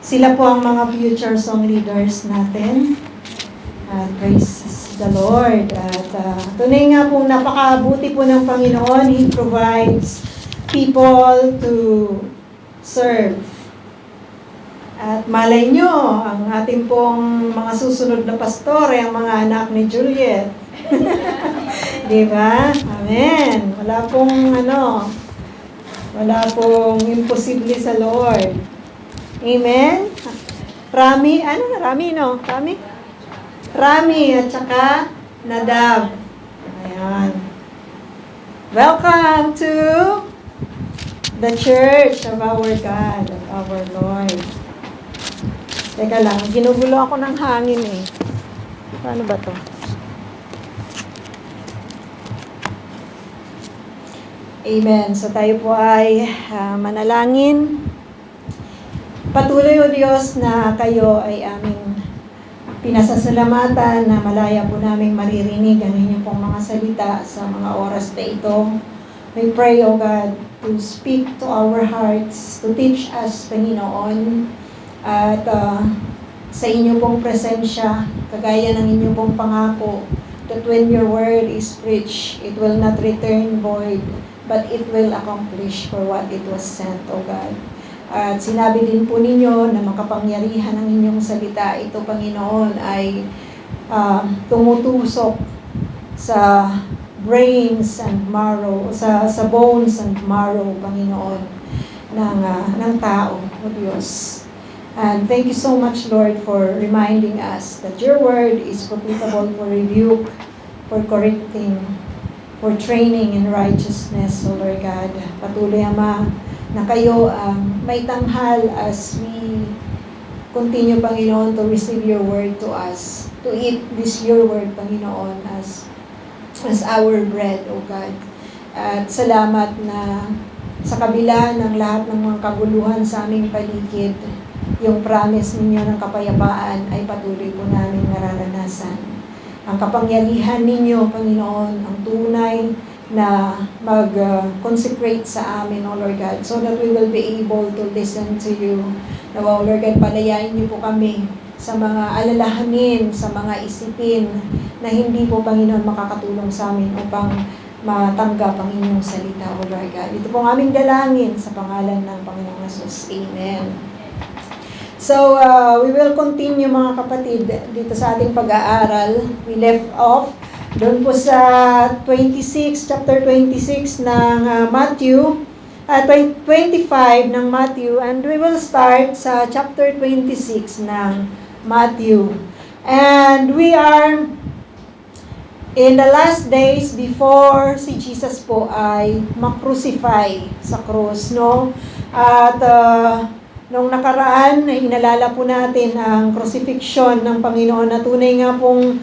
Sila po ang mga future song leaders natin. Praise the Lord. At tunay nga pong napakabuti po ng Panginoon. He provides people to serve. At malay nyo, ang ating pong mga susunod na pastor ay ang mga anak ni Juliet. Diba? Amen. Wala pong imposible sa Lord. Amen? Rami at saka Nadab. Ayan. Welcome to the church of our God, of our Lord. Teka lang, ginugulo ako ng hangin eh. Paano ba to? Amen. So tayo po ay manalangin. Patuloy o Diyos na kayo ay aming pinasasalamatan na malaya po namin maririnig ang inyong pong mga salita sa mga oras na ito. We pray, O God, to speak to our hearts, to teach us, Panginoon, at sa inyong pong presensya, kagaya ng inyong pong pangako, that when your word is preached, it will not return void, but it will accomplish for what it was sent, O God. At sinabi din po ninyo na makapangyarihan ng inyong salita, ito Panginoon ay tumutusok sa brains and marrow, sa bones and marrow, Panginoon, ng tao, O Diyos. And thank you so much, Lord, for reminding us that your word is applicable for rebuke, for correcting, for training in righteousness, O Lord God. Patuloy, Ama, na kayo may tanghal as we continue, Panginoon, to receive your word to us, to eat this your word, Panginoon, as our bread, O God. At salamat na sa kabila ng lahat ng mga kaguluhan sa aming paligid, yung promise ninyo ng kapayapaan ay patuloy po namin nararanasan. Ang kapangyarihan ninyo, Panginoon, ang tunay na mag-consecrate sa amin, O Lord God, so that we will be able to listen to you. Na, O Lord God, palayain niyo po kami sa mga alalahanin, sa mga isipin na hindi po, Panginoon, makakatulong sa amin upang matanggap ang inyong salita, O Lord God. Ito po ang aming dalangin sa pangalan ng Panginoong Jesus. Amen. So, we will continue, mga kapatid, dito sa ating pag-aaral. We left off doon po sa chapter 26 ng Matthew, 25 ng Matthew, and we will start sa chapter 26 ng Matthew. And we are in the last days before si Jesus po ay makrucify sa krus, no? At nung nakaraan, inalala po natin ang crucifixion ng Panginoon na tunay nga pong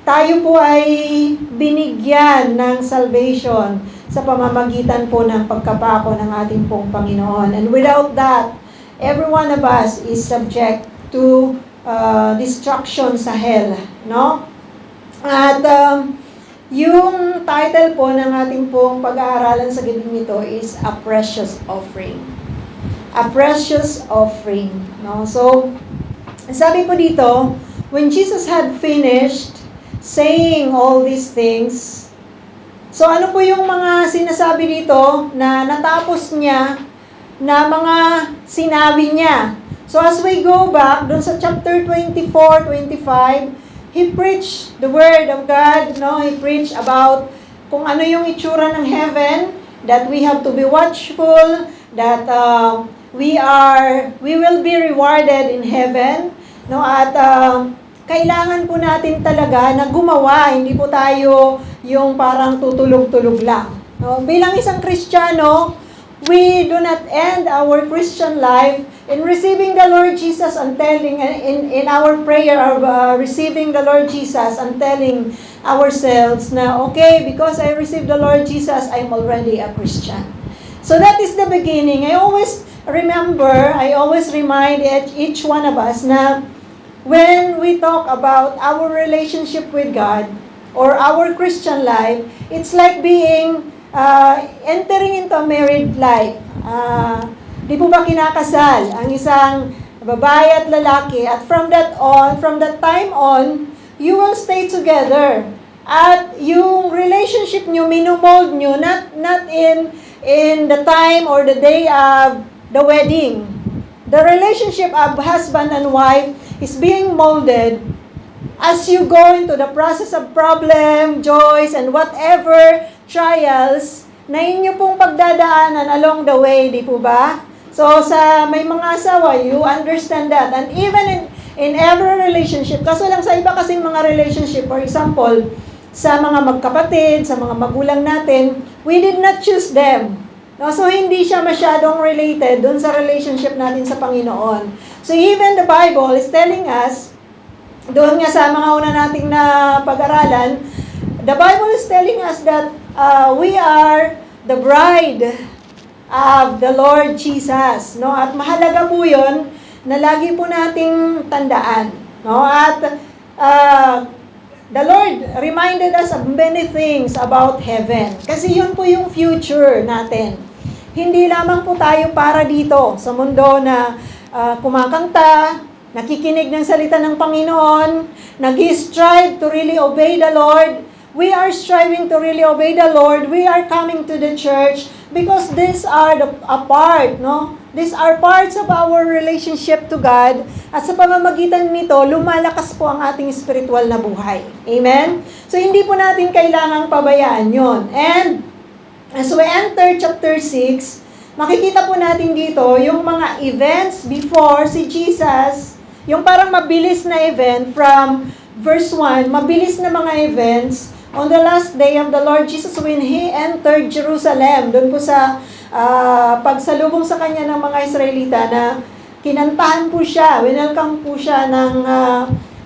tayo po ay binigyan ng salvation sa pamamagitan po ng pagkapako ng ating pong Panginoon. And without that, every one of us is subject to destruction sa hell, no? At yung title po ng ating pong pag-aaralan sa gabing ito is A Precious Offering. A Precious Offering, no? So, sabi po dito, when Jesus had finished saying all these things, so ano po yung mga sinasabi dito na natapos niya, na mga sinabi niya? So as we go back dun sa chapter 24, 25, he preached the word of God, no? He preached about kung ano yung itsura ng heaven, that we have to be watchful, that we will be rewarded in heaven, no? At kailangan po natin talaga na gumawa, hindi po tayo yung parang tutulog-tulog lang. No? Bilang isang Kristiyano, we do not end our Christian life in receiving the Lord Jesus and telling, in our prayer of receiving the Lord Jesus and telling ourselves na, okay, because I received the Lord Jesus, I'm already a Christian. So that is the beginning. I always remind each one of us na when we talk about our relationship with God or our Christian life, it's like being entering into a married life. Di po ba kinakasal ang isang babae at lalaki? At from that time on, you will stay together. At yung relationship nyo, minumold nyo, not in the time or the day of the wedding. The relationship of husband and wife is being molded as you go into the process of problem, joys, and whatever trials na inyo pong pagdadaanan along the way, di po ba? So, sa may mga asawa, you understand that. And even in every relationship, kaso lang sa iba kasing mga relationship, for example, sa mga magkapatid, sa mga magulang natin, we did not choose them. No? So, hindi siya masyadong related dun sa relationship natin sa Panginoon. So, even the Bible is telling us, doon nga sa mga una nating na pag-aralan, the Bible is telling us that we are the bride of the Lord Jesus. No? At mahalaga po yun na lagi po nating tandaan. No? At the Lord reminded us of many things about heaven. Kasi yun po yung future natin. Hindi lamang po tayo para dito sa mundo na kumakanta, nakikinig ng salita ng Panginoon, nag-strive to really obey the Lord. We are striving to really obey the Lord. We are coming to the church because these are a part, no? These are parts of our relationship to God. At sa pamamagitan nito, lumalakas po ang ating spiritual na buhay. Amen? So, hindi po natin kailangang pabayaan yon. And, as we enter chapter 6, makikita po natin dito yung mga events before si Jesus, yung parang mabilis na event from verse 1, mabilis na mga events on the last day of the Lord Jesus when He entered Jerusalem. Doon po sa pagsalubong sa kanya ng mga Israelita na kinantahan po siya, winelcome po siya ng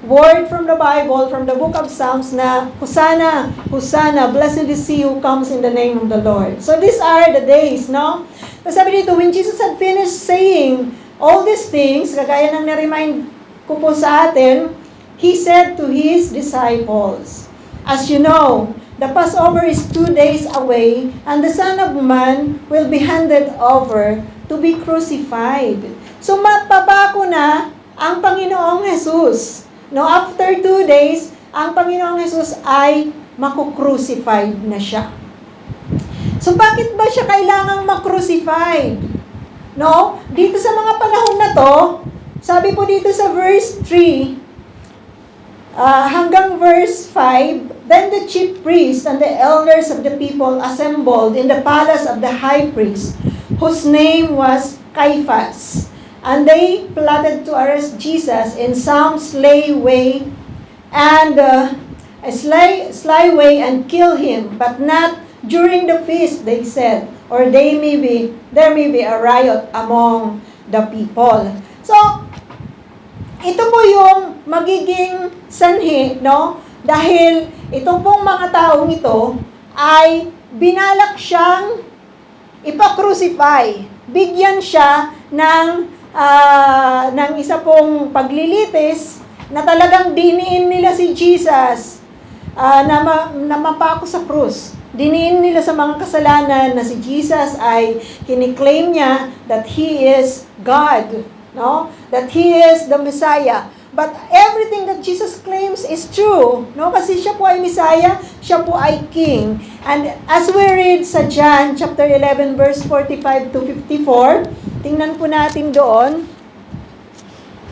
word from the Bible, from the book of Psalms na, Hosanna, Hosanna, blessed is he who comes in the name of the Lord. So these are the days, no? Sabi dito, when Jesus had finished saying all these things, kagaya ng na-remind ko po sa atin, He said to His disciples, as you know, the Passover is 2 days away, and the Son of Man will be handed over to be crucified. So mapapako na ang Panginoong Jesus. No, after 2 days, ang Panginoong Jesus ay makukrucified na siya. So bakit ba siya kailangang makrucified? No? Dito sa mga panahon na to, sabi po dito sa verse 3, hanggang verse 5, then the chief priests and the elders of the people assembled in the palace of the high priest, whose name was Caiaphas. And they plotted to arrest Jesus in some sly way and kill him, but not during the feast, they said, or there may be a riot among the people. So, ito po yung magiging sanhi, no? Dahil itong pong mga taong ito ay binalak siyang ipakrucify. Bigyan siya ng isa pong paglilitis na talagang diniin nila si Jesus na mapako sa krus. Diniin nila sa mga kasalanan na si Jesus ay kiniklaim niya that He is God, no? That He is the Messiah. But everything that Jesus claims is true, no? Kasi siya po ay Messiah, siya po ay King. And as we read sa John chapter 11 verse 45 to 54, tingnan po natin doon.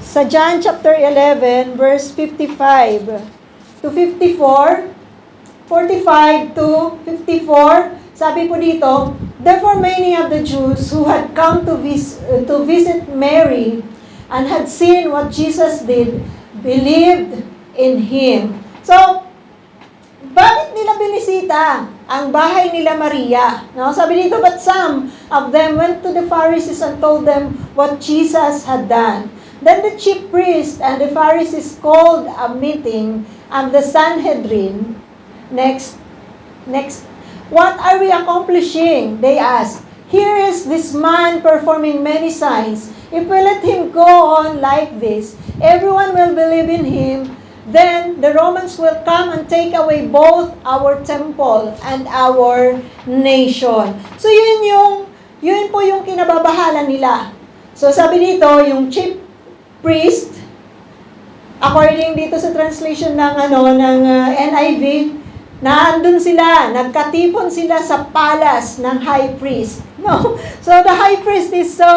Sa John chapter 11 verse 55 to 54, 45 to 54, sabi po dito, therefore many of the Jews who had come to visit Mary and had seen what Jesus did, believed in Him. So, bakit nila binisita ang bahay nila Maria? No? Sabi dito, but some of them went to the Pharisees and told them what Jesus had done. Then the chief priest and the Pharisees called a meeting of the Sanhedrin. Next. What are we accomplishing? They asked. Here is this man performing many signs. If we let him go on like this, everyone will believe in him. Then the Romans will come and take away both our temple and our nation. So yun yung Yun po yung kinababahala nila. So sabi dito, yung chief priest, according dito sa translation ng NIV, naandun sila, nagkatipon sila sa palace ng high priest. No? So the high priest is so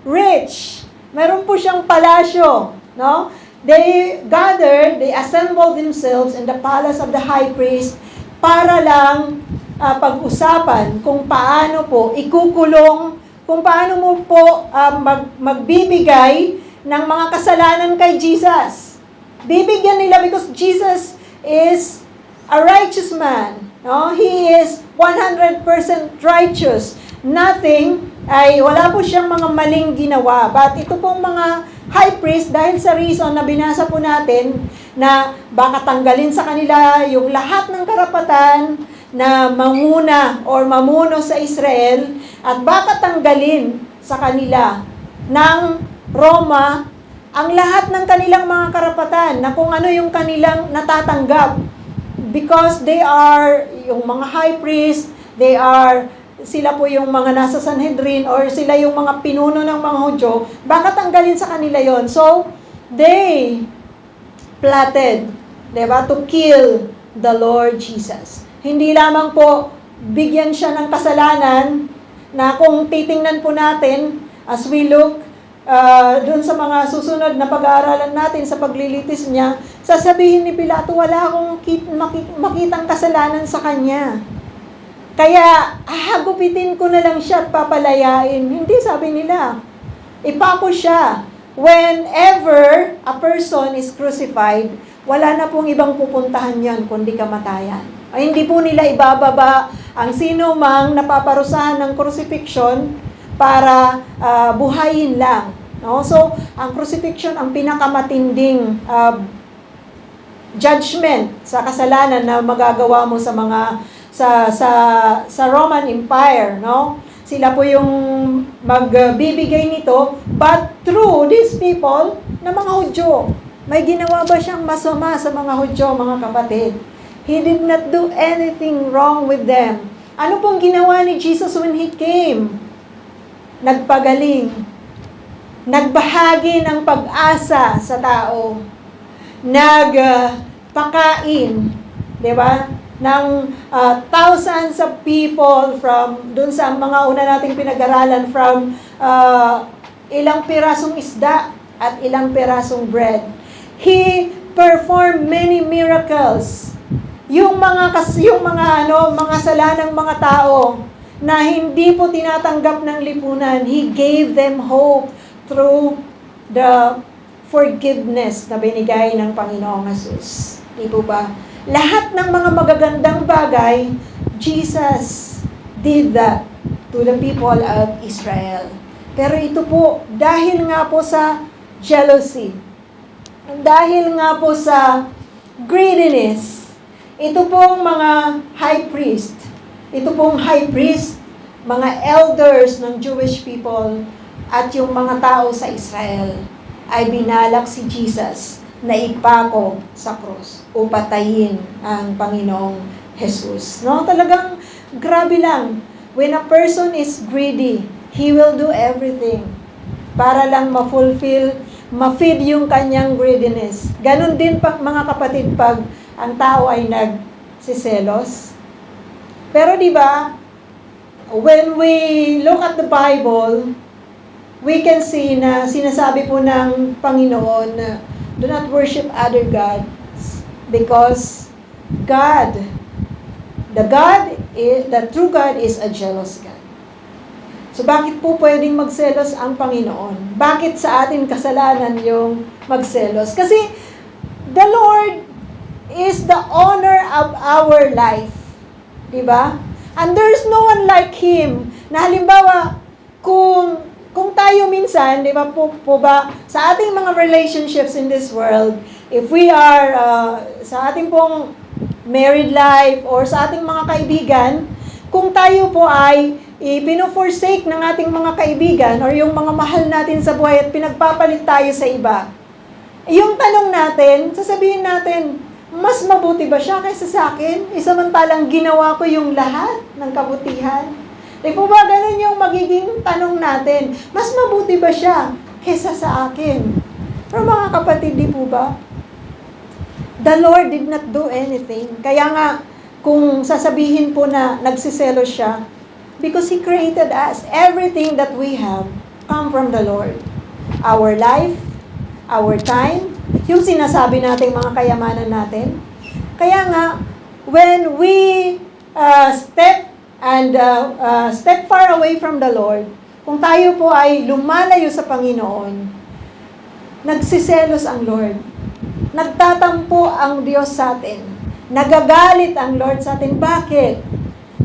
rich. Meron po siyang palasyo, no? They gathered, they assembled themselves in the palace of the high priest para lang pag-usapan kung paano po ikukulong, kung paano mo po magbibigay ng mga kasalanan kay Jesus. Bibigyan nila because Jesus is a righteous man. No? He is 100% righteous. Wala po siyang mga maling ginawa. But ito pong mga high priest, dahil sa reason na binasa po natin, na baka tanggalin sa kanila yung lahat ng karapatan na manguna or mamuno sa Israel, at baka tanggalin sa kanila ng Roma ang lahat ng kanilang mga karapatan na kung ano yung kanilang natatanggap. Because they are, yung mga high priest, sila po yung mga nasa Sanhedrin or sila yung mga pinuno ng mga Hudyo, baka tanggalin sa kanila yon. So, they plotted, diba, to kill the Lord Jesus. Hindi lamang po bigyan siya ng kasalanan na kung titingnan po natin as we look doon sa mga susunod na pag-aaralan natin sa paglilitis niya, sasabihin ni Pilato, wala akong makitang kasalanan sa kanya. Kaya, hagupitin ko na lang siya at papalayain. Hindi, sabi nila. Ipako siya. Whenever a person is crucified, wala na pong ibang pupuntahan yan kundi kamatayan. Ay, hindi po nila ibababa ang sino mang napaparusahan ng crucifixion para buhayin lang. No? So, ang crucifixion ang pinakamatinding judgment sa kasalanan na magagawa mo sa mga sa Roman Empire, no? Sila po yung magbibigay nito, but through these people na mga Hudyo. May ginawa ba siyang masama sa mga Hudyo, mga kapatid? He did not do anything wrong with them. Ano pong ginawa ni Jesus when He came? Nagpagaling. Nagbahagi ng pag-asa sa tao. Nagpakain. Diba? Ng thousands of people from dun sa mga una nating pinag-aralan from ilang pirasong isda at ilang pirasong bread. He performed many miracles. Yung mga salanang mga tao na hindi po tinatanggap ng lipunan, He gave them hope through the forgiveness na binigay ng Panginoong Hesus. Di po ba? Lahat ng mga magagandang bagay, Jesus did that to the people of Israel. Pero ito po, dahil nga po sa jealousy, dahil nga po sa greediness, ito pong mga high priest, mga elders ng Jewish people, at yung mga tao sa Israel, ay binalak si Jesus na ipako sa krus o patayin ang Panginoong Hesus. No? Talagang grabe lang. When a person is greedy, he will do everything para lang ma-feed yung kanyang greediness. Ganon din mga kapatid pag ang tao ay nagsiselos. Pero di ba, when we look at the Bible, we can see na sinasabi po ng Panginoon na do not worship other gods because the true God is a jealous God. So bakit po pwedeng magselos ang Panginoon? Bakit sa atin kasalanan yung magselos? Kasi the Lord is the owner of our life. Diba? And there's no one like Him. Na halimbawa, kung tayo minsan, di ba po ba, sa ating mga relationships in this world, if we are, sa ating pong married life, or sa ating mga kaibigan, kung tayo po ay ipino-forsake ng ating mga kaibigan, or yung mga mahal natin sa buhay at pinagpapalit tayo sa iba, yung tanong natin, sasabihin natin, mas mabuti ba siya kaysa sa akin? Isamantalang ginawa ko yung lahat ng kabutihan. Di po ba ganun yung magiging tanong natin? Mas mabuti ba siya kesa sa akin? Pero mga kapatid, di po ba? The Lord did not do anything. Kaya nga, kung sasabihin po na nagsiselo siya, because He created us. Everything that we have come from the Lord. Our life, our time, yung sinasabi nating mga kayamanan natin. Kaya nga, when we step far away from the Lord, kung tayo po ay lumalayo sa Panginoon, nagsiselos ang Lord. Nagtatampo ang Diyos sa atin. Nagagalit ang Lord sa atin. Bakit?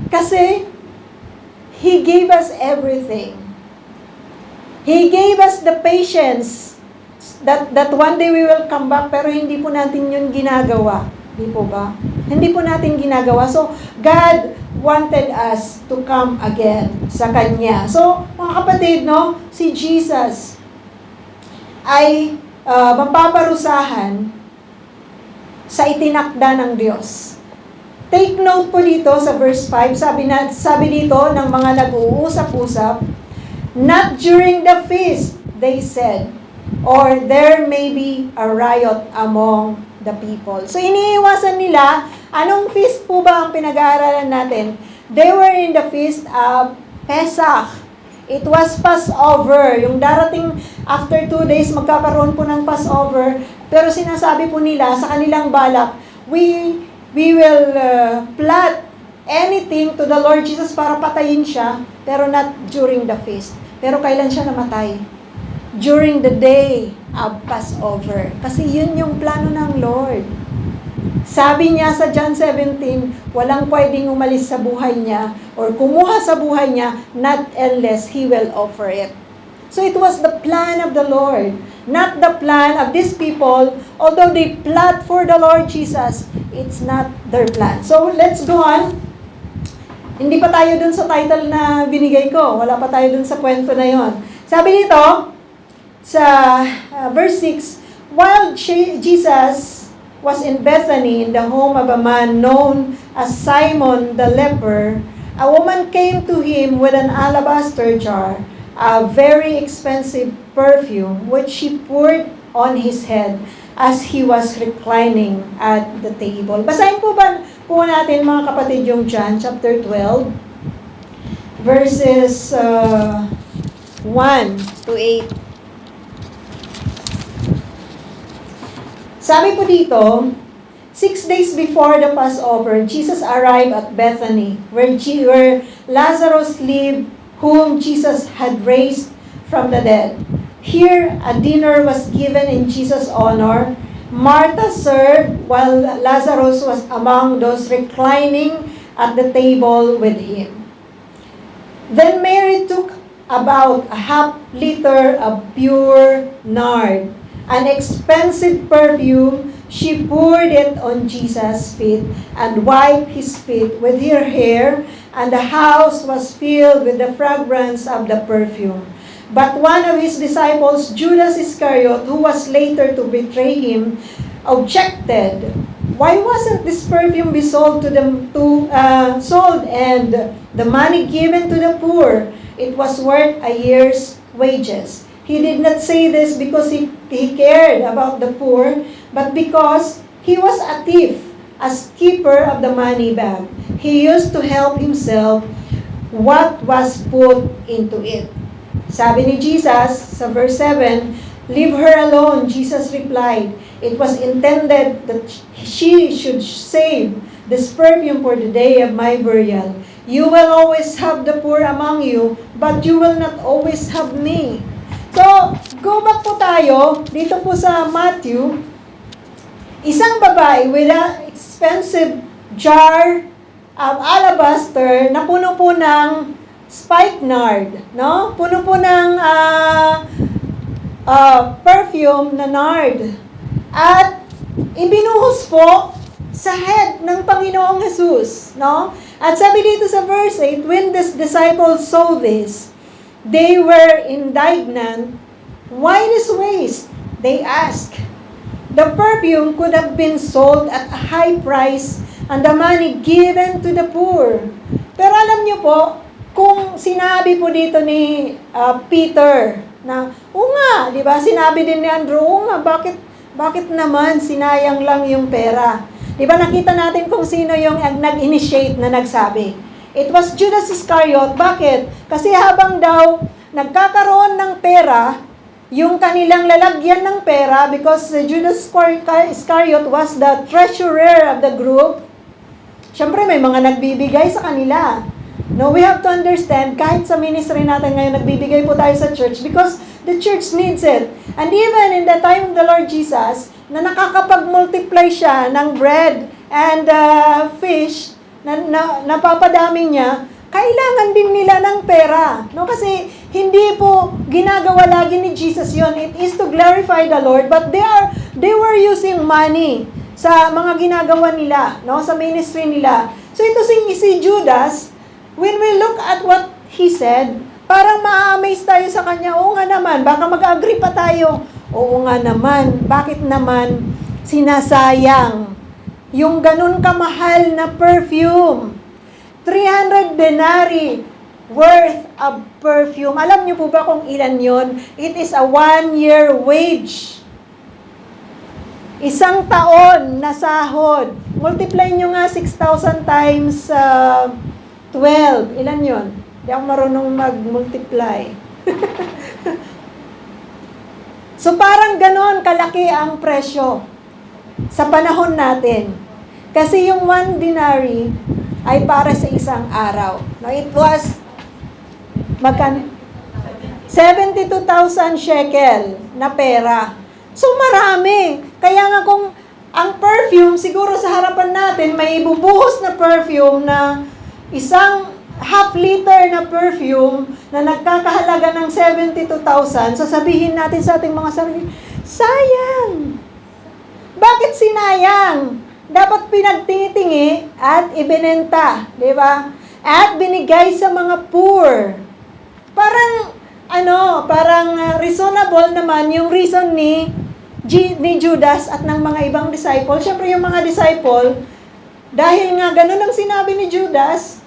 Kasi He gave us everything. He gave us the patience that one day we will come back, pero hindi po natin yun ginagawa. Hindi po ba? Hindi po natin ginagawa. So, God wanted us to come again sa Kanya. So, mga kapatid, no, si Jesus ay mapaparusahan sa itinakda ng Diyos. Take note po dito sa verse 5, sabi dito ng mga nag-uusap-usap, not during the feast, they said, or there may be a riot among the people. So, iniiwasan nila, anong feast po ba ang pinag-aaralan natin? They were in the feast of Pesach. It was Passover. Yung darating after 2 days, magkakaroon po ng Passover. Pero sinasabi po nila sa kanilang balak, we will plot anything to the Lord Jesus para patayin siya, pero not during the feast. Pero kailan siya namatay? During the day of Passover. Kasi yun yung plano ng Lord. Sabi niya sa John 17, walang pwedeng umalis sa buhay niya or kumuha sa buhay niya, not unless He will offer it. So it was the plan of the Lord, not the plan of these people. Although they plot for the Lord Jesus, it's not their plan. So let's go on. Hindi pa tayo dun sa title na binigay ko. Wala pa tayo dun sa kwento na yon. Sabi dito, sa verse 6, while Jesus was in Bethany in the home of a man known as Simon the leper, a woman came to him with an alabaster jar, a very expensive perfume, which she poured on his head as he was reclining at the table. Basahin po natin mga kapatid yung John chapter 12, verses 1 to 8. Sabi po dito, 6 days before the Passover, Jesus arrived at Bethany, where Lazarus lived, whom Jesus had raised from the dead. Here, a dinner was given in Jesus' honor. Martha served, while Lazarus was among those reclining at the table with him. Then Mary took about a half liter of pure nard, an expensive perfume. She poured it on Jesus' feet and wiped his feet with her hair, and the house was filled with the fragrance of the perfume. But one of his disciples, Judas Iscariot, who was later to betray him, objected. Why wasn't this perfume be sold sold and the money given to the poor? It was worth a year's wages. He did not say this because he cared about the poor, but because he was a thief, a keeper of the money bag. He used to help himself what was put into it. Sabi ni Jesus sa verse 7, "Leave her alone," Jesus replied. "It was intended that she should save this perfume for the day of my burial. You will always have the poor among you, but you will not always have me." So, go back po tayo dito po sa Matthew. Isang babae with an expensive jar of alabaster na puno po ng spikenard, no? Puno po ng perfume na nard. At ibinuhos po sa head ng Panginoong Jesus, no? At sabi dito sa verse 8, when the disciples saw this, they were indignant. "Why this waste?" they asked. "The perfume could have been sold at a high price and the money given to the poor." Pero alam niyo po, kung sinabi po dito ni Peter na, o nga, di ba? Sinabi din ni Andrew, o nga, bakit naman sinayang lang yung pera? Di ba nakita natin kung sino yung nag-initiate na nagsabi? It was Judas Iscariot. Bakit? Kasi habang daw nagkakaroon ng pera, yung kanilang lalagyan ng pera, because Judas Iscariot was the treasurer of the group, syempre may mga nagbibigay sa kanila. No, we have to understand, kahit sa ministry natin ngayon, nagbibigay po tayo sa church because the church needs it. And even in the time of the Lord Jesus, na nakakapag-multiply siya ng bread and fish, na napapadami niya, kailangan din nila ng pera. No? Kasi hindi po ginagawa lagi ni Jesus yon. It is to glorify the Lord, but they were using money sa mga ginagawa nila, no? Sa ministry nila. So ito si Judas, when we look at what he said, parang ma-amaze tayo sa kanya. Oo nga naman, baka mag-agree pa tayo. Oo nga naman, bakit naman sinasayang yung ganun kamahal na perfume? 300 denarii worth of perfume. Alam niyo po ba kung ilan yon? It is a 1-year wage. Isang taon na sahod. Multiply nyo nga 6,000 times 12. Ilan yon? Hindi ako marunong mag-multiply. So parang ganon kalaki ang presyo sa panahon natin. Kasi yung 1 denarii ay para sa isang araw. No, it was magkano? 72,000 shekel na pera. So marami. Kaya nga kung ang perfume, siguro sa harapan natin, may ibubuhos na perfume na isang half liter na perfume na nagkakahalaga ng 72,000, sasabihin natin sa ating mga sarili, sayang! Bakit sinayang? Dapat pinagtingi-tingi at ibinenta, di ba? At binigay sa mga poor. Parang reasonable naman yung reason ni Judas at ng mga ibang disciple. Siyempre yung mga disciple, dahil nga ganun ang sinabi ni Judas,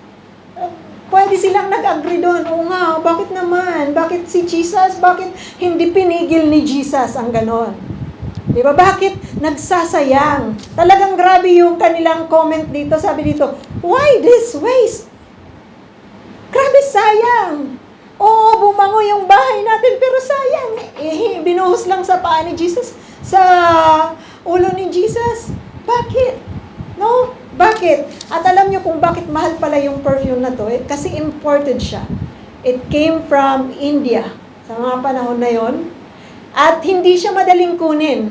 pwede silang nag-agree doon. Oo nga, bakit naman? Bakit si Jesus? Bakit hindi pinigil ni Jesus ang ganon? Di ba? Bakit nagsasayang? Talagang grabe yung kanilang comment dito. Sabi dito, why this waste? Grabe sayang. Oo, bumango yung bahay natin, pero sayang. Binuhos lang sa paa ni Jesus, sa ulo ni Jesus. Bakit? No? Bakit? At alam nyo kung bakit mahal pala yung perfume na to? Kasi imported siya. It came from India sa mga panahon na yon. At hindi siya madaling kunin.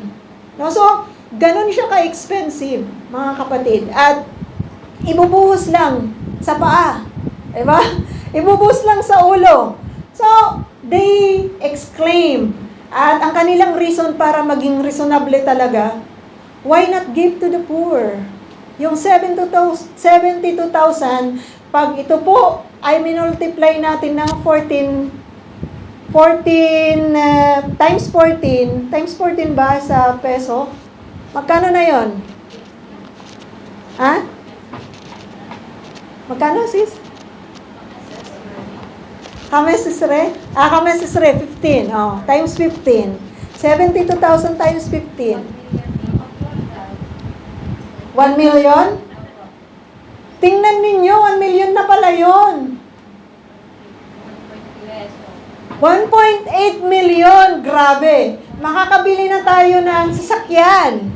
No? So, ganun siya ka-expensive, mga kapatid. At ibubuhos lang sa paa. Diba? Ibubuhos lang sa ulo. So, they exclaim. At ang kanilang reason para maging reasonable talaga, why not give to the poor? Yung 72,000, pag ito po ay minultiply natin ng 14 times 14 ba sa peso? Magkano na yon? Ha? Magkano, sis? Kamesisre? Kamesisre, 15. Oh, times 15. 72,000 times 15. 1 million? Tingnan ninyo, 1 million na pala yun. 1.8 million, grabe. Makakabili na tayo ng sasakyan.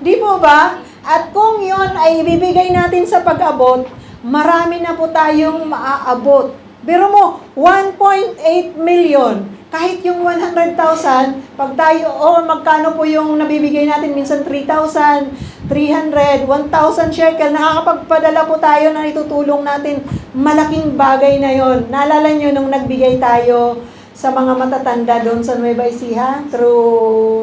Di po ba? At kung yon ay ibibigay natin sa pag-abot, marami na po tayong maaabot. Pero mo, 1.8 million. Kahit yung 100,000, pag tayo, magkano po yung nabibigay natin, minsan 3,000, 300, 1,000 shekel, nakakapagpadala po tayo na itutulong natin. Malaking bagay na yon. Naalala nyo nung nagbigay tayo sa mga matatanda doon sa Nueva Ecija,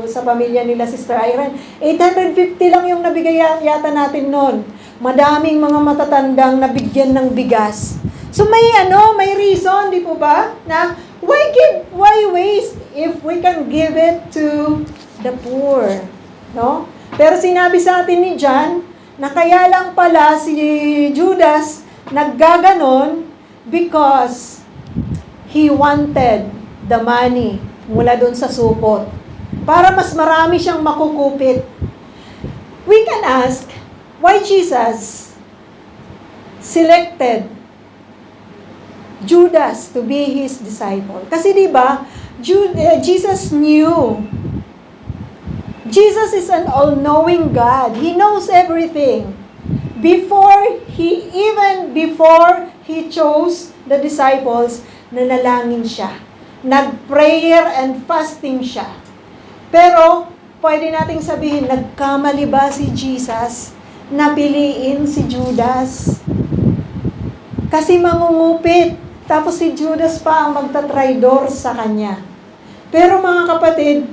sa pamilya nila Sister Irene. 850 lang yung nabigay yata natin noon. Madaming mga matatandang nabigyan ng bigas. So may reason, di po ba? Na why waste if we can give it to the poor? No? Pero sinabi sa atin ni John na kaya lang pala si Judas naggaganon because he wanted the money mula doon sa supot para mas marami siyang makukupit. We can ask, why Jesus selected Judas to be his disciple? Kasi di ba, Jesus knew. Jesus is an all-knowing God. He knows everything. Before he chose the disciples, nanalangin siya. Nag-prayer and fasting siya. Pero, pwede nating sabihin, nagkamali ba si Jesus na piliin si Judas? Kasi mangungupit. Tapos si Judas pa ang magtatraidor sa kanya. Pero mga kapatid,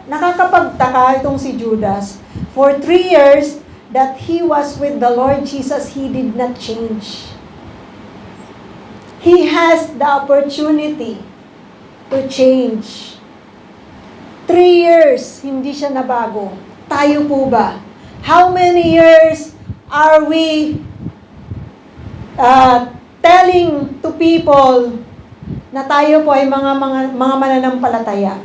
nakakapagtaka itong si Judas. For 3 years that he was with the Lord Jesus, he did not change. He has the opportunity to change. 3 years, hindi siya nabago. Tayo po ba? How many years are we telling to people na tayo po ay mga mananampalataya?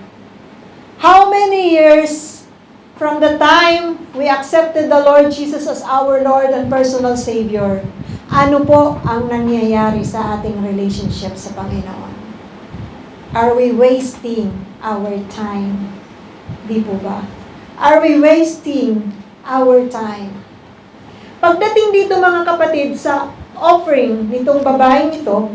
How many years from the time we accepted the Lord Jesus as our Lord and personal Savior, ano po ang nangyayari sa ating relationship sa Panginoon? Are we wasting our time? Di po ba? Are we wasting our time? Pagdating dito mga kapatid sa offering nitong babaeng ito,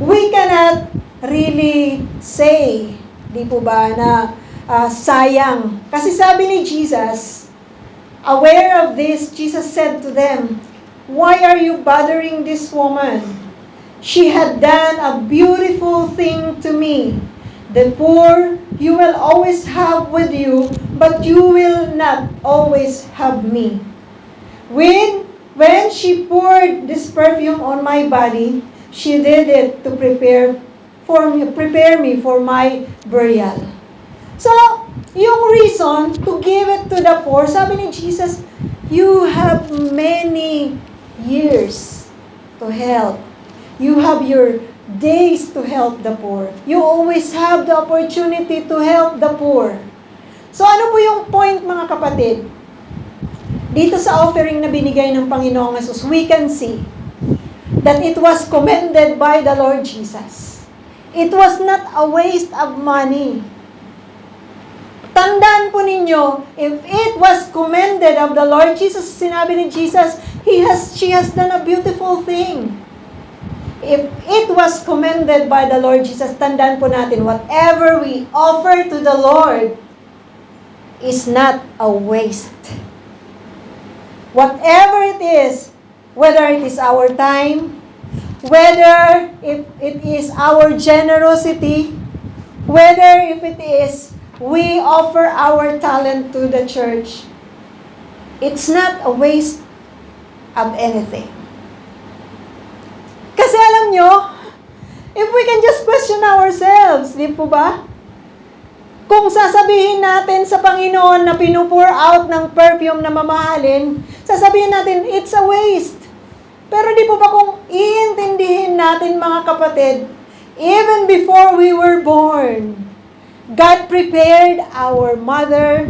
we cannot really say, di po ba, na sayang. Kasi sabi ni Jesus, aware of this, Jesus said to them, "Why are you bothering this woman? She had done a beautiful thing to me. The poor you will always have with you, but you will not always have me. When she poured this perfume on my body, she did it to prepare me for my burial." So, yung reason to give it to the poor, sabi ni Jesus, you have many years to help. You have your days to help the poor. You always have the opportunity to help the poor. So ano po yung point mga kapatid? Dito sa offering na binigay ng Panginoong Hesus, we can see that it was commended by the Lord Jesus. It was not a waste of money. Tandaan po ninyo, if it was commended of the Lord Jesus, sinabi ni Jesus, she has done a beautiful thing. If it was commended by the Lord Jesus, tandaan po natin, whatever we offer to the Lord is not a waste. Whatever it is, whether it is our time, whether if it is our generosity, whether if it is we offer our talent to the church, it's not a waste of anything. Kasi alam nyo, if we can just question ourselves, di po ba? Kung sasabihin natin sa Panginoon na pinupour out ng perfume na mamahalin, sasabihin natin, it's a waste. Pero di po ba kung iintindihin natin mga kapatid, even before we were born, God prepared our mother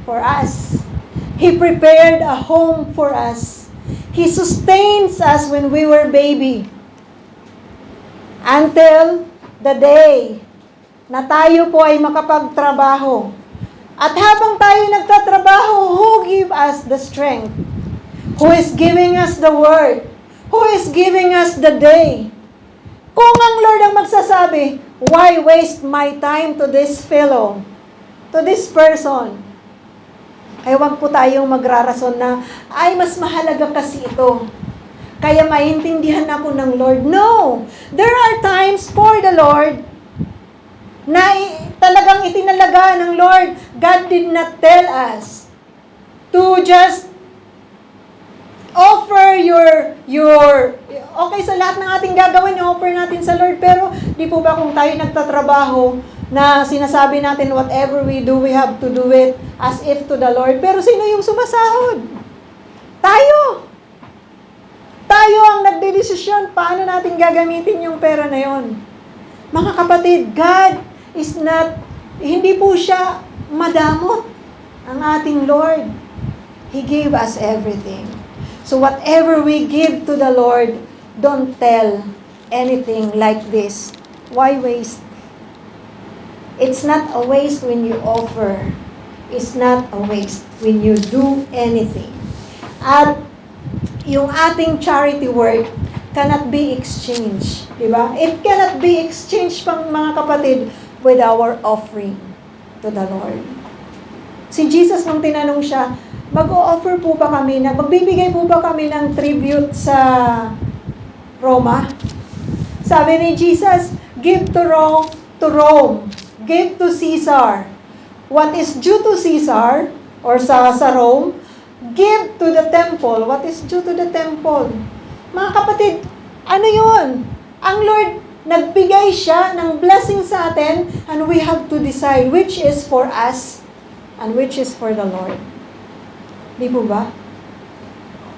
for us. He prepared a home for us. He sustains us when we were baby. Until the day na tayo po ay makapagtrabaho. At habang tayo nagtatrabaho, who give us the strength? Who is giving us the word? Who is giving us the day? Kung ang Lord ang magsasabi, why waste my time to this fellow, to this person? Ay wag po tayong magrarason na, ay mas mahalaga kasi ito. Kaya maintindihan ako ng Lord. No! There are times for the Lord na talagang itinalaga ng Lord. God did not tell us to just offer your okay, sa lahat ng ating gagawin, i-offer natin sa Lord. Pero di po ba kung tayo nagtatrabaho, na sinasabi natin, whatever we do, we have to do it as if to the Lord. Pero sino yung sumasahod? Tayo! Tayo ang nagdedesisyon paano natin gagamitin yung pera na yon. Mga kapatid, God is not, hindi po siya madamot ang ating Lord. He gave us everything. So whatever we give to the Lord, don't tell anything like this. Why waste? It's not a waste when you offer. It's not a waste when you do anything. At yung ating charity work cannot be exchanged. Diba? It cannot be exchanged, pang mga kapatid, with our offering to the Lord. Si Jesus, nung tinanong siya, mag-o-offer po ba kami, magbibigay po ba kami ng tribute sa Roma? Sabi ni Jesus, give to Rome. Give to Caesar. What is due to Caesar, or sa Rome, give to the temple. What is due to the temple? Mga kapatid, ano yun? Ang Lord, nagbigay siya ng blessing sa atin, and we have to decide which is for us and which is for the Lord. Di po ba?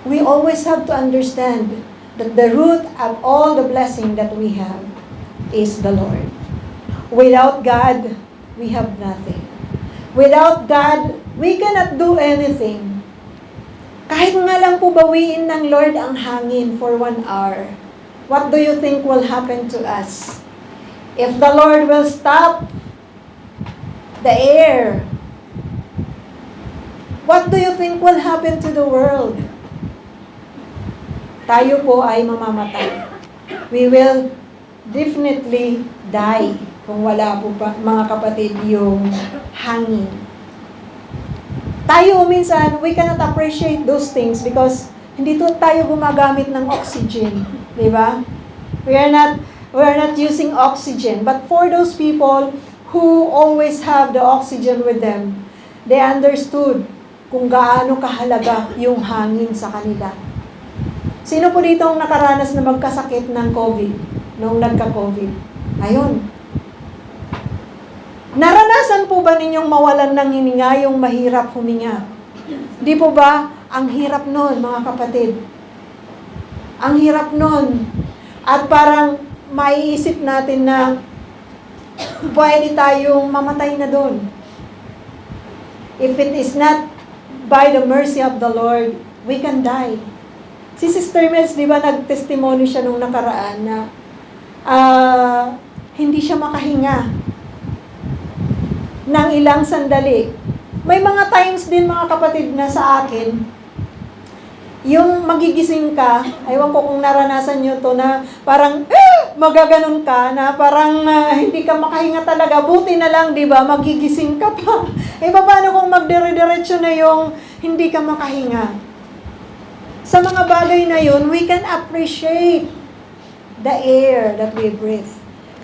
We always have to understand that the root of all the blessing that we have is the Lord. Without God, we have nothing. Without God, we cannot do anything. Kahit nga lang po bawiin ng Lord ang hangin for 1 hour, what do you think will happen to us? If the Lord will stop the air, what do you think will happen to the world? Tayo po ay mamamatay. We will definitely die kung wala po pa, mga kapatid, yung hangin. Tayo minsan, we cannot appreciate those things because hindi tayo gumagamit ng oxygen. Di ba? We are not using oxygen. But for those people who always have the oxygen with them, they understood kung gaano kahalaga yung hangin sa kanila. Sino po dito ang nakaranas na magkasakit ng COVID, nung nagka-COVID? Ayun. Naranasan po ba ninyong mawalan ng hininga, yung mahirap huminga? Di po ba? Ang hirap nun, mga kapatid. Ang hirap nun. At parang maiisip natin na pwede tayong mamatay na doon. If it is not by the mercy of the Lord, we can die. Si Sister Mels, di ba, nag-testimony siya nung nakaraan na hindi siya makahinga ng ilang sandali. May mga times din, mga kapatid, na sa akin, yung magigising ka, aywan ko kung naranasan nyo to, na parang, magaganon ka, na parang hindi ka makahinga talaga. Buti na lang, di ba, magigising ka pa. Paano kung magdire-diretso na yung hindi ka makahinga? Sa mga bagay na yun, we can appreciate the air that we breathe.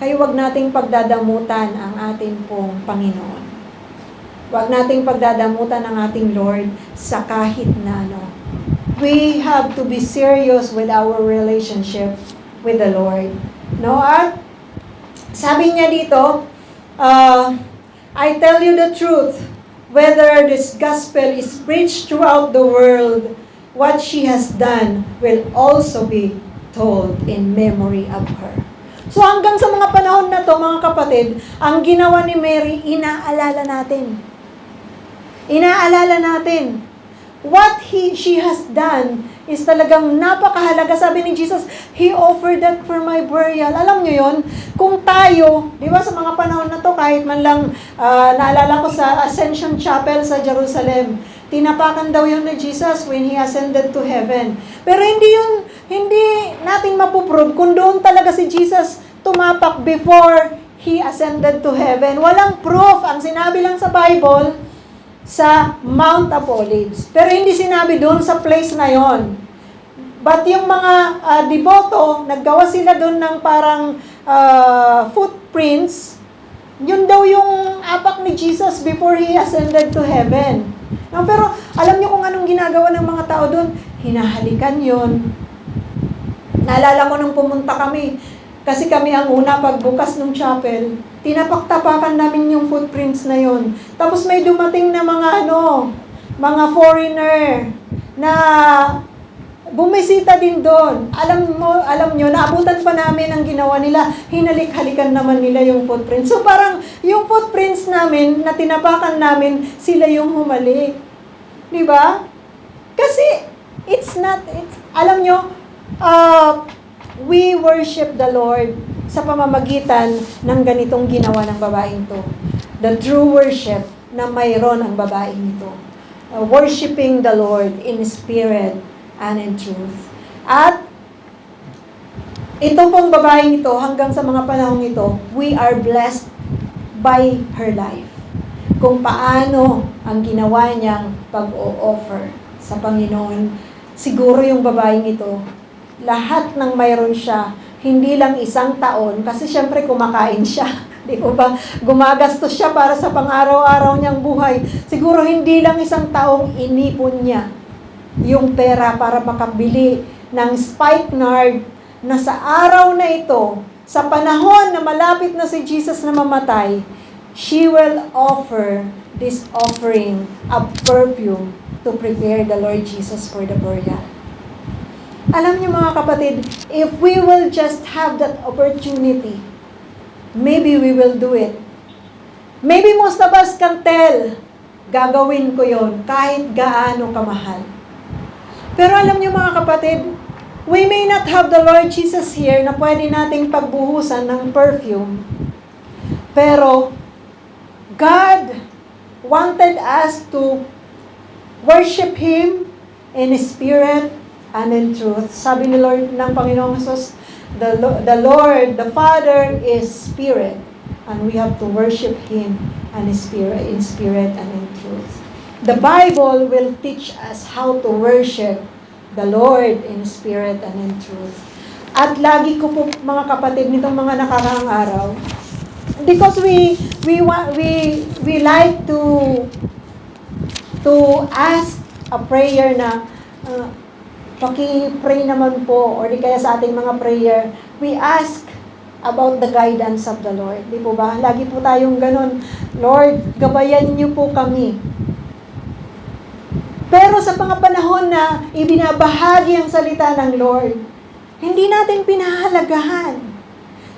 Kaya wag nating pagdadamutan ang ating pong Panginoon. Wag nating pagdadamutan ang ating Lord sa kahit na ano. We have to be serious with our relationship with the Lord. No? At sabi niya dito, I tell you the truth, whether this gospel is preached throughout the world, what she has done will also be told in memory of her. So hanggang sa mga panahon na to, mga kapatid, ang ginawa ni Mary, inaalala natin. Inaalala natin. What she has done is talagang napakahalaga. Sabi ni Jesus, He offered that for my burial. Alam nyo yon? Kung tayo, di ba sa mga panahon na to, kahit man lang, naalala ko sa Ascension Chapel sa Jerusalem, tinapakan daw yun ni Jesus when He ascended to heaven. Pero hindi natin mapuprove kung doon talaga si Jesus tumapak before He ascended to heaven. Walang proof. Ang sinabi lang sa Bible, sa Mount of Olives. Pero hindi sinabi doon sa place na yon. But yung mga deboto, naggawa sila doon ng parang footprints. Yun daw yung apak ni Jesus before He ascended to heaven. No, pero alam niyo kung anong ginagawa ng mga tao doon? Hinahalikan yun. Naalala ko nung pumunta kami, Kasi kami ang una pagbukas ng chapel, tinapak-tapakan namin yung footprints na yon. Tapos may dumating na mga foreigner na bumisita din doon. Alam nyo, naabutan pa namin ang ginawa nila. Hinalik-halikan naman nila yung footprints. So parang yung footprints namin, na tinapakan namin, sila yung humalik. Di ba? Kasi, alam nyo, we worship the Lord sa pamamagitan ng ganitong ginawa ng babaeng to. The true worship na mayroon ang babaeng ito. Worshiping the Lord in spirit and in truth. At ito pong babaeng ito, hanggang sa mga panahong ito, we are blessed by her life. Kung paano ang ginawa niyang pag-o-offer sa Panginoon. Siguro yung babaeng ito, lahat ng mayroon siya, hindi lang isang taon, kasi syempre kumakain siya. Di ba ba? Gumagastos siya para sa pang-araw-araw niyang buhay. Siguro hindi lang isang taong inipon niya yung pera para makabili ng spikenard na sa araw na ito, sa panahon na malapit na si Jesus na mamatay, she will offer this offering of perfume to prepare the Lord Jesus for the burial. Alam niyo mga kapatid, if we will just have that opportunity, maybe we will do it. Maybe most of us can tell, gagawin ko yon kahit gaano kamahal. Pero alam niyo mga kapatid, we may not have the Lord Jesus here na pwede nating pagbuhusan ng perfume. Pero God wanted us to worship Him in spirit and in truth. Sabi ni Lord ng Panginoong Jesus, the Lord, the Father is spirit, and we have to worship Him in spirit and in truth. The Bible will teach us how to worship the Lord in spirit and in truth. At lagi ko po mga kapatid nitong mga nakaraang araw, because we like to ask a prayer na paki-pray naman po, or di kaya sa ating mga prayer, we ask about the guidance of the Lord. Di po ba? Lagi po tayong ganun, Lord, gabayan niyo po kami. Pero sa mga panahon na ibinabahagi ang salita ng Lord, hindi natin pinahalagahan.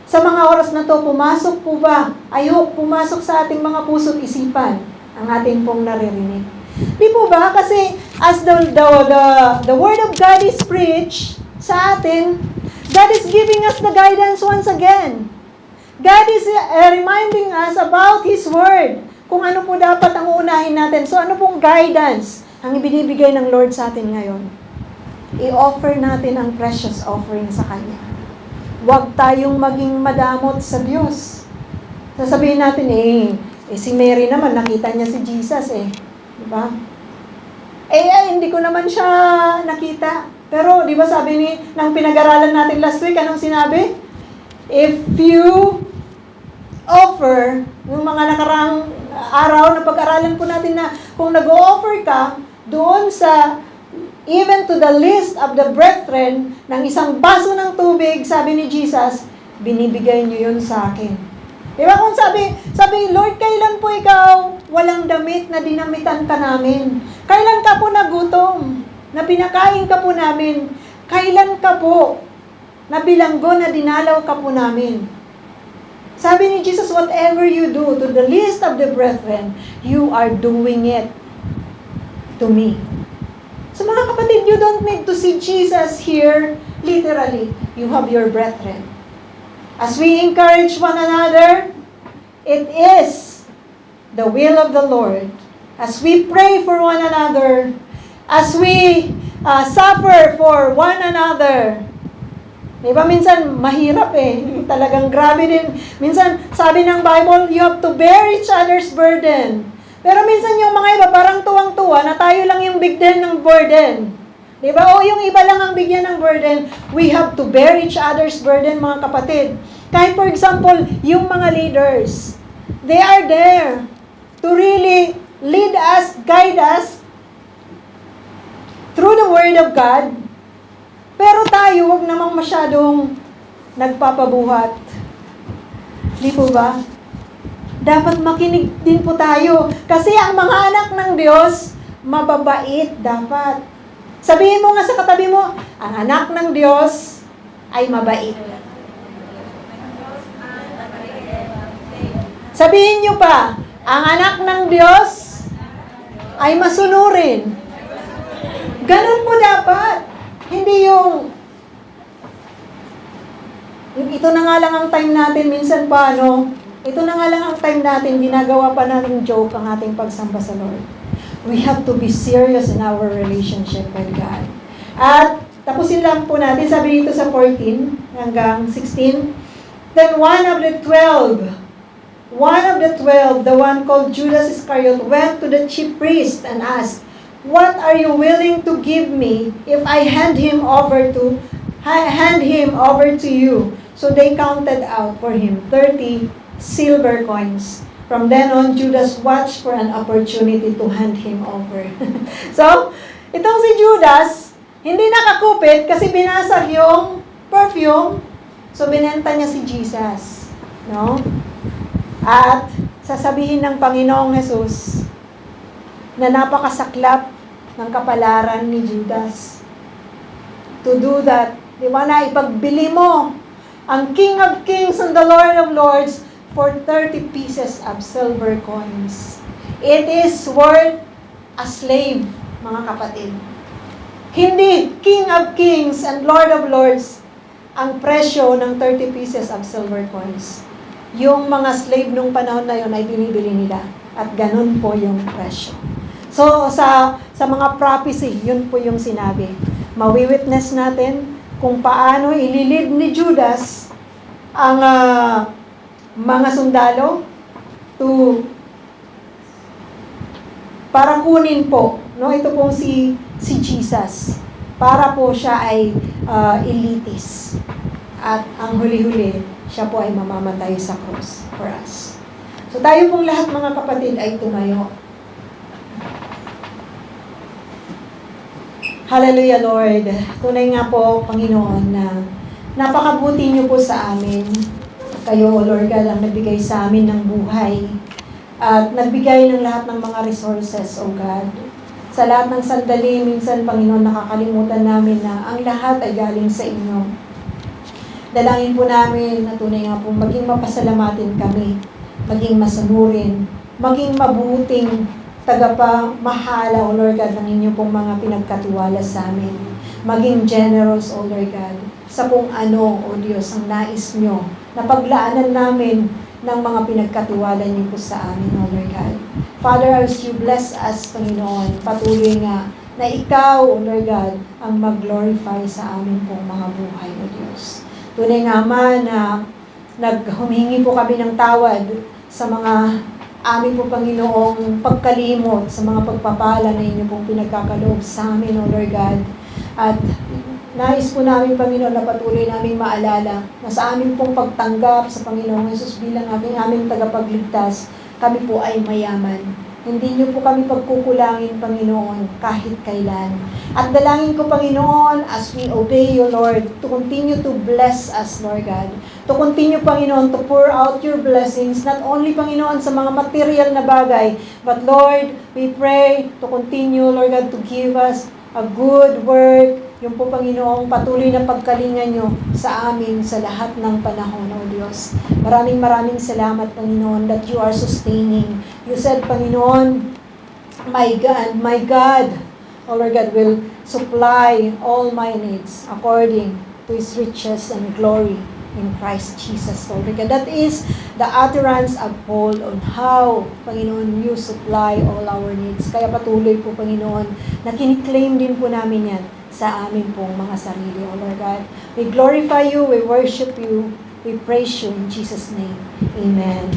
Sa mga oras na to, pumasok po ba? I hope pumasok sa ating mga puso't isipan ang ating pong naririnig. Di po ba? Kasi as the Word of God is preached sa atin, God is giving us the guidance once again. God is reminding us about His Word. Kung ano po dapat ang uunahin natin. So ano pong guidance ang ibinibigay ng Lord sa atin ngayon? I-offer natin ang precious offering sa Kanya. Huwag tayong maging madamot sa Diyos. Sasabihin natin, si Mary naman, nakita niya si Jesus Diba? Hindi ko naman siya nakita. Pero, di ba sabi ng pinag-aralan natin last week, anong sinabi? If you offer, yung mga nakarang araw na pag-aralan po natin na kung nag-o-offer ka, doon sa, even to the least of the brethren, ng isang baso ng tubig, sabi ni Jesus, binibigay niyo yun sa akin. Diba kung sabi, Lord, kailan po ikaw walang damit na dinamitan ka namin? Kailan ka po nagutom? Na pinakain ka po namin? Kailan ka po nabilanggo na dinalaw ka po namin? Sabi ni Jesus, whatever you do to the least of the brethren, you are doing it to me. So mga kapatid, you don't need to see Jesus here literally. You have your brethren. As we encourage one another, it is the will of the Lord. As we pray for one another, as we suffer for one another. Diba minsan mahirap talagang grabe din. Minsan sabi ng Bible, you have to bear each other's burden. Pero minsan yung mga iba parang tuwang-tuwa na tayo lang yung bigyan ng burden. Diba? O yung iba lang ang bigyan ng burden. We have to bear each other's burden, mga kapatid. Kahit for example, yung mga leaders, they are there to really lead us, guide us through the Word of God. Pero tayo, wag namang masyadong nagpapabuhat. Di po ba? Dapat makinig din po tayo. Kasi ang mga anak ng Diyos, mababait dapat. Sabihin mo nga sa katabi mo, ang anak ng Diyos ay mabait. Sabihin nyo pa, ang anak ng Diyos ay masunurin. Ganun po dapat. Hindi yung ito na nga lang ang time natin, minsan pa, ito na nga lang ang time natin, ginagawa pa natin joke ang ating pagsamba sa Lord. We have to be serious in our relationship with God. At tapusin lang po natin, sabi dito sa 14 hanggang 16, then one of the 12, the one called Judas Iscariot, went to the chief priest and asked, "What are you willing to give me if I hand him over to you?" So they counted out for him 30 silver coins. From then on, Judas watched for an opportunity to hand him over. So, itong si Judas, hindi nakakupit kasi binasag yung perfume. So, binenta niya si Jesus. No? At, sasabihin ng Panginoong Jesus na napakasaklap ng kapalaran ni Judas to do that. Di ba na ipagbili mo ang King of Kings and the Lord of Lords for 30 pieces of silver coins. It is worth a slave, mga kapatid. Hindi King of Kings and Lord of Lords ang presyo ng 30 pieces of silver coins. Yung mga slave nung panahon na yun ay binibili nila. At ganun po yung presyo. So, sa mga prophecy, yun po yung sinabi. Mawi-witness natin kung paano ililid ni Judas ang mga sundalo para kunin po, ito pong si Jesus, para po siya ay elitist. At ang huli-huli, siya po ay mamamatay sa cross for us. So tayo pong lahat, mga kapatid, ay tumayo. Hallelujah, Lord. Tunay nga po, Panginoon, na napakabuti niyo po sa amin. Kayo, O Lord God, ang nagbigay sa amin ng buhay at nagbigay ng lahat ng mga resources, O God. Sa lahat ng sandali, minsan, Panginoon, nakakalimutan namin na ang lahat ay galing sa inyo. Dalangin po namin na tunay nga po, maging mapasalamatin kami, maging masanurin, maging mabuting tagapamahala, O Lord God, ng inyo pong mga pinagkatiwala sa amin. Maging generous, O Lord God, sa kung ano, O Diyos, ang nais nyo na paglaanan namin ng mga pinagkatiwala niyo po sa amin, O Lord God. Father, as you bless us, Panginoon, patuloy nga na ikaw, O Lord God, ang mag-glorify sa amin pong mga buhay, O Diyos. Tunay nga man na naghumingi po kami ng tawad sa mga amin po, Panginoong, pagkalimot, sa mga pagpapala na inyo pong pinagkakaloob sa amin, O Lord God. At nais po namin, Panginoon, na patuloy namin maalala na sa amin pong pagtanggap sa Panginoong Jesus bilang aming tagapagligtas, kami po ay mayaman. Hindi niyo po kami pagkukulangin, Panginoon, kahit kailan. At dalangin ko, Panginoon, as we obey you, Lord, to continue to bless us, Lord God. To continue, Panginoon, to pour out your blessings, not only, Panginoon, sa mga material na bagay, but Lord, we pray to continue, Lord God, to give us a good work, yung po, Panginoong, patuloy na pagkalingan nyo sa amin sa lahat ng panahon, O Diyos. Maraming salamat, Panginoon, that you are sustaining. You said, Panginoon, my God, O Lord God, will supply all my needs according to His riches and glory in Christ Jesus, Lord God. That is the utterance of Paul on how, Panginoon, you supply all our needs. Kaya patuloy po, Panginoon, na kiniklaim din po namin yan sa amin pong mga sarili, O Lord God. We glorify you, we worship you, we praise you in Jesus' name. Amen.